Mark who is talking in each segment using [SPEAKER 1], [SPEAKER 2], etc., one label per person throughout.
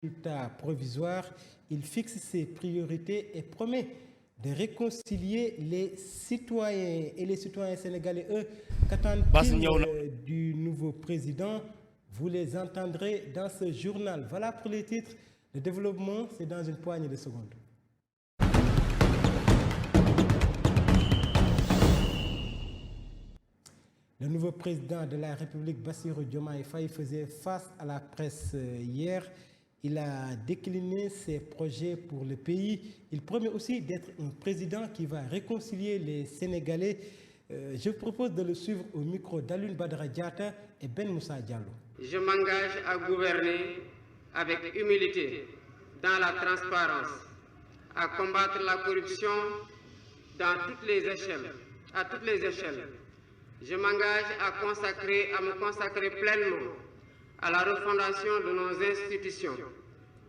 [SPEAKER 1] résultats provisoires, il fixe ses priorités et promet de réconcilier les citoyens et les citoyens sénégalais. Eux, qu'attendent-ils du nouveau président? Vous les entendrez dans ce journal. Voilà pour les titres. Le développement, c'est dans une poignée de secondes. Le nouveau président de la République, Bassirou Diomaye Faye, faisait face à la presse hier. Il a décliné ses projets pour le pays. Il promet aussi d'être un président qui va réconcilier les Sénégalais. Je vous propose de le suivre au micro d'Alioune Badara Diatta et Ben Moussa Diallo.
[SPEAKER 2] Je m'engage à gouverner avec humilité, dans la transparence, à combattre la corruption dans toutes les échelles, à toutes les échelles. Je m'engage à me consacrer pleinement à la refondation de nos institutions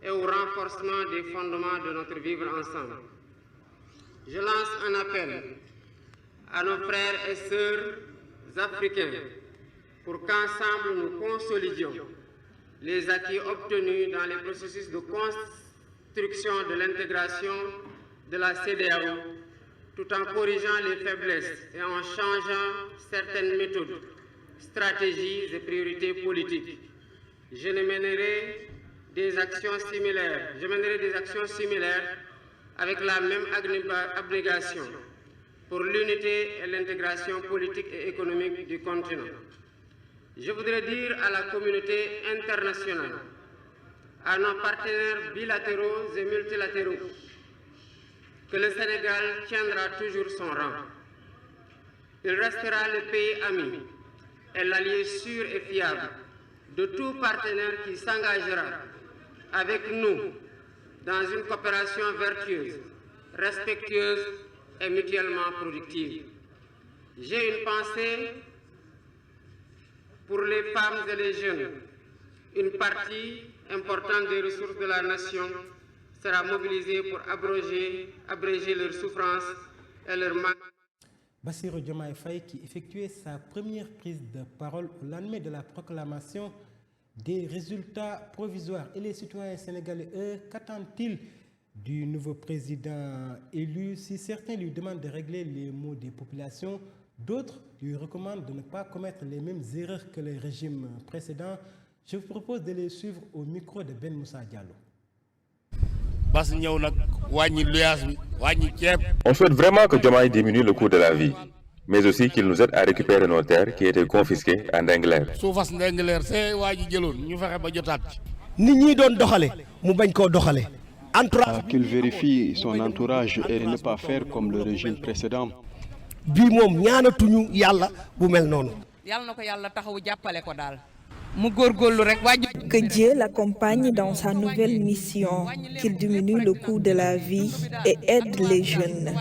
[SPEAKER 2] et au renforcement des fondements de notre vivre ensemble. Je lance un appel à nos frères et sœurs africains pour qu'ensemble nous consolidions les acquis obtenus dans les processus de construction de l'intégration de la CEDEAO, tout en corrigeant les faiblesses et en changeant certaines méthodes, stratégies et priorités politiques. Je mènerai des actions similaires avec la même abnégation pour l'unité et l'intégration politique et économique du continent. Je voudrais dire à la communauté internationale, à nos partenaires bilatéraux et multilatéraux, que le Sénégal tiendra toujours son rang. Il restera le pays ami et l'allié sûr et fiable de tout partenaire qui s'engagera avec nous dans une coopération vertueuse, respectueuse et mutuellement productive. J'ai une pensée pour les femmes et les jeunes. Une partie importante des ressources de la nation sera mobilisée pour abréger leurs souffrances et leurs manques.
[SPEAKER 1] Bassirou Diomaye Faye qui effectuait sa première prise de parole au lendemain de la proclamation des résultats provisoires. Et les citoyens sénégalais, eux, qu'attendent-ils du nouveau président élu? Si certains lui demandent de régler les maux des populations, d'autres lui recommandent de ne pas commettre les mêmes erreurs que les régimes précédents. Je vous propose de les suivre au micro de Ben Moussa Diallo.
[SPEAKER 3] On souhaite vraiment que Diomaye diminue le coût de la vie, mais aussi qu'il nous aide à récupérer nos terres qui étaient confisquées à Ndengler.
[SPEAKER 4] Qu'il vérifie son entourage et ne pas faire comme le régime précédent.
[SPEAKER 5] Que Dieu l'accompagne dans sa nouvelle mission, qu'il diminue le coût de la vie et aide les jeunes.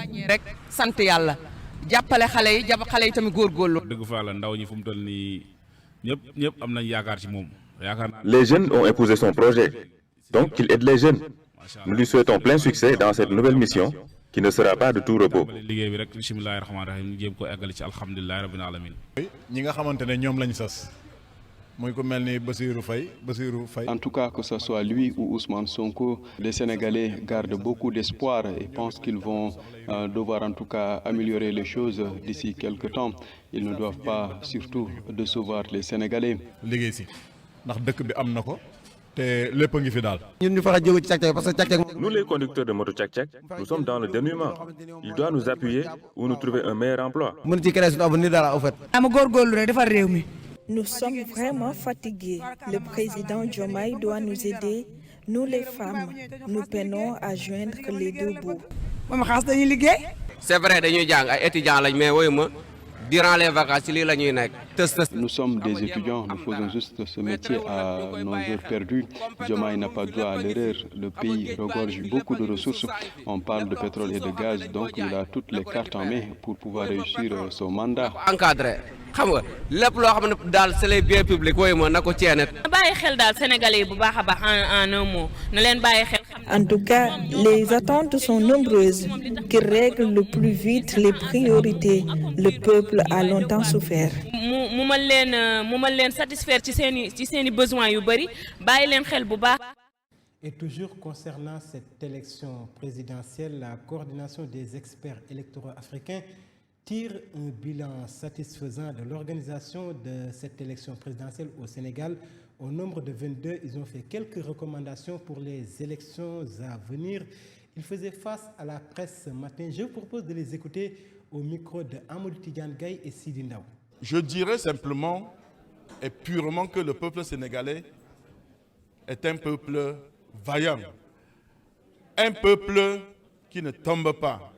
[SPEAKER 3] Les jeunes ont épousé son projet, donc qu'il aide les jeunes. Nous lui souhaitons plein succès dans cette nouvelle mission qui ne sera pas de tout repos.
[SPEAKER 4] En tout cas, que ce soit lui ou Ousmane Sonko, les Sénégalais gardent beaucoup d'espoir et pensent qu'ils vont devoir en tout cas améliorer les choses d'ici quelques temps. Ils ne doivent pas surtout décevoir les Sénégalais.
[SPEAKER 3] Nous, les conducteurs de moto tchak-tchak, nous sommes dans le dénuement. Il doit nous appuyer ou nous trouver un meilleur emploi.
[SPEAKER 5] Nous sommes vraiment fatigués. Le président Diomaye doit nous aider. Nous les femmes, nous peinons à joindre les deux bouts.
[SPEAKER 2] C'est vrai, durant les vacances,
[SPEAKER 4] nous sommes des étudiants, nous faisons juste ce métier à nos heures perdues. Diomaye n'a pas droit à l'erreur. Le pays regorge beaucoup de ressources. On parle de pétrole et de gaz, donc il a toutes les cartes en main pour pouvoir réussir son mandat.
[SPEAKER 2] Encadré. C'est les biens publics.
[SPEAKER 5] En tout cas, les attentes sont nombreuses. Qu'il règle le plus vite les priorités. Le peuple a longtemps souffert.
[SPEAKER 1] Et toujours concernant cette élection présidentielle, la coordination des experts électoraux africains tire un bilan satisfaisant de l'organisation de cette élection présidentielle au Sénégal. Au nombre de 22, ils ont fait quelques recommandations pour les élections à venir. Ils faisaient face à la presse ce matin. Je vous propose de les écouter au micro de Amadou Tidiane Gaye et Sidi Ndaw.
[SPEAKER 6] Je dirais simplement et purement que le peuple sénégalais est un peuple vaillant, un peuple qui ne tombe pas.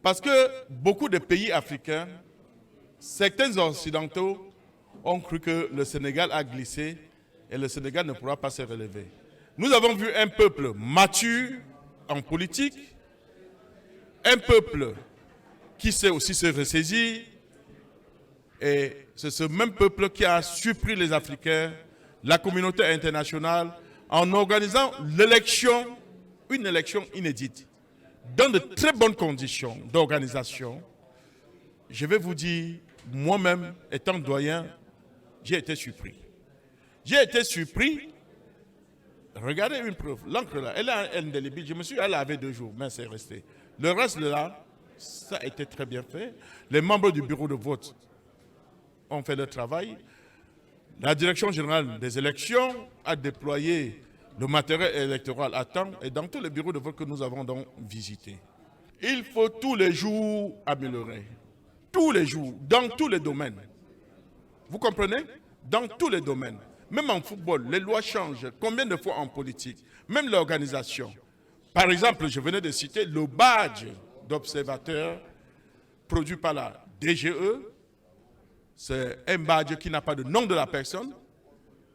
[SPEAKER 6] Parce que beaucoup de pays africains, certains occidentaux ont cru que le Sénégal a glissé et le Sénégal ne pourra pas se relever. Nous avons vu un peuple mature en politique, un peuple qui sait aussi se ressaisir, et c'est ce même peuple qui a surpris les Africains, la communauté internationale, en organisant l'élection, une élection inédite, dans de très bonnes conditions d'organisation. Je vais vous dire, moi-même, étant doyen, j'ai été surpris. J'ai été surpris. Regardez une preuve. L'encre là, elle est indélébile. Je me suis allé laver 2 jours, mais c'est resté. Le reste là, ça a été très bien fait. Les membres du bureau de vote ont fait leur travail. La direction générale des élections a déployé le matériel électoral à temps et dans tous les bureaux de vote que nous avons donc visités. Il faut tous les jours améliorer. Tous les jours, dans tous les domaines. Vous comprenez? Dans tous les domaines. Même en football, les lois changent. Combien de fois en politique? Même l'organisation. Par exemple, je venais de citer le badge d'observateur produit par la DGE. C'est un badge qui n'a pas de nom de la personne,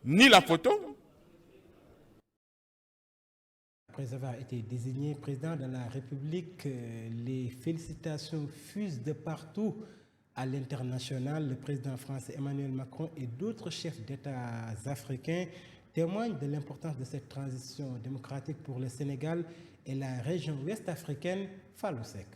[SPEAKER 6] ni la photo.
[SPEAKER 1] Après avoir été désigné président de la République, les félicitations fusent de partout à l'international. Le président français Emmanuel Macron et d'autres chefs d'État africains témoignent de l'importance de cette transition démocratique pour le Sénégal et la région ouest africaine. Fallou Seck.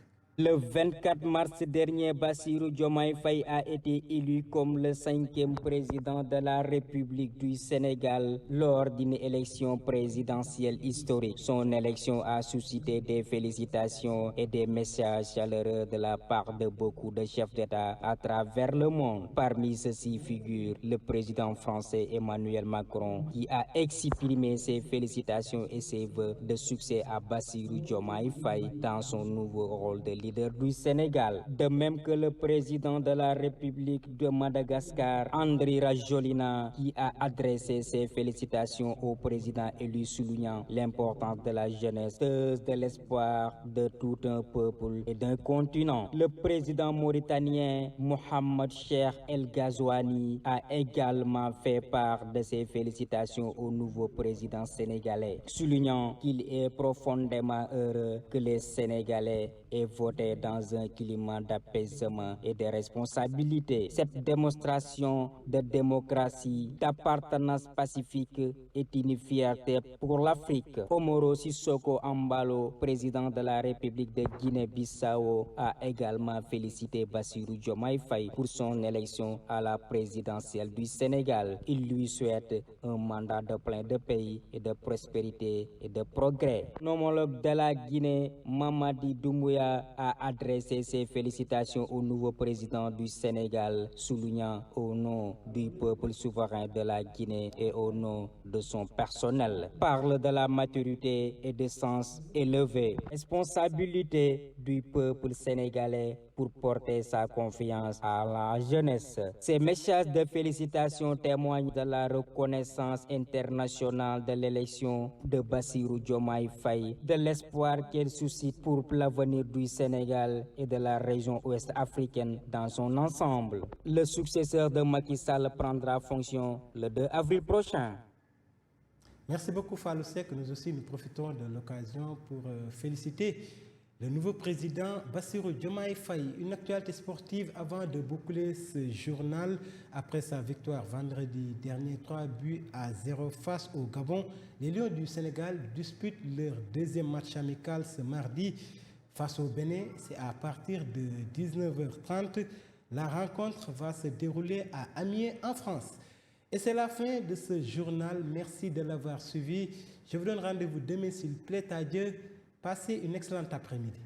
[SPEAKER 7] Le 24 mars dernier, Bassirou Diomaye Faye a été élu comme le 5e président de la République du Sénégal lors d'une élection présidentielle historique. Son élection a suscité des félicitations et des messages chaleureux de la part de beaucoup de chefs d'État à travers le monde. Parmi ceux-ci figure le président français Emmanuel Macron qui a exprimé ses félicitations et ses vœux de succès à Bassirou Diomaye Faye dans son nouveau rôle de leader du Sénégal, de même que le président de la République de Madagascar, Andry Rajoelina, qui a adressé ses félicitations au président élu, soulignant l'importance de la jeunesse, de l'espoir de tout un peuple et d'un continent. Le président mauritanien Mohamed Cheikh El Ghazouani a également fait part de ses félicitations au nouveau président sénégalais, soulignant qu'il est profondément heureux que les Sénégalais aient voté dans un climat d'apaisement et de responsabilité. Cette démonstration de démocratie, d'appartenance pacifique est une fierté pour l'Afrique. Omoro Sissoko Ambalo, président de la République de Guinée-Bissau, a également félicité Bassirou Diomaye Faye pour son élection à la présidentielle du Sénégal. Il lui souhaite un mandat de plein de pays et de prospérité et de progrès. L'homologue de la Guinée, Mamadi Doumbouya, a adressé ses félicitations au nouveau président du Sénégal, soulignant au nom du peuple souverain de la Guinée et au nom de son personnel. Parle de la maturité et de sens élevé, responsabilité du peuple sénégalais pour porter sa confiance à la jeunesse. Ces messages de félicitations témoignent de la reconnaissance internationale de l'élection de Bassirou Diomaye Faye, de l'espoir qu'elle suscite pour l'avenir du Sénégal et de la région ouest africaine dans son ensemble. Le successeur de Macky Sall prendra fonction le 2 avril prochain.
[SPEAKER 1] Merci beaucoup Fallou Seck. Nous aussi, nous profitons de l'occasion pour féliciter le nouveau président Bassirou Diomaye Faye. Une actualité sportive avant de boucler ce journal. Après sa victoire vendredi dernier, 3-0 face au Gabon, les Lions du Sénégal disputent leur deuxième match amical ce mardi face au Bénin. C'est à partir de 19h30. La rencontre va se dérouler à Amiens en France. Et c'est la fin de ce journal. Merci de l'avoir suivi. Je vous donne rendez-vous demain s'il plaît à Dieu. Passez une excellente après-midi.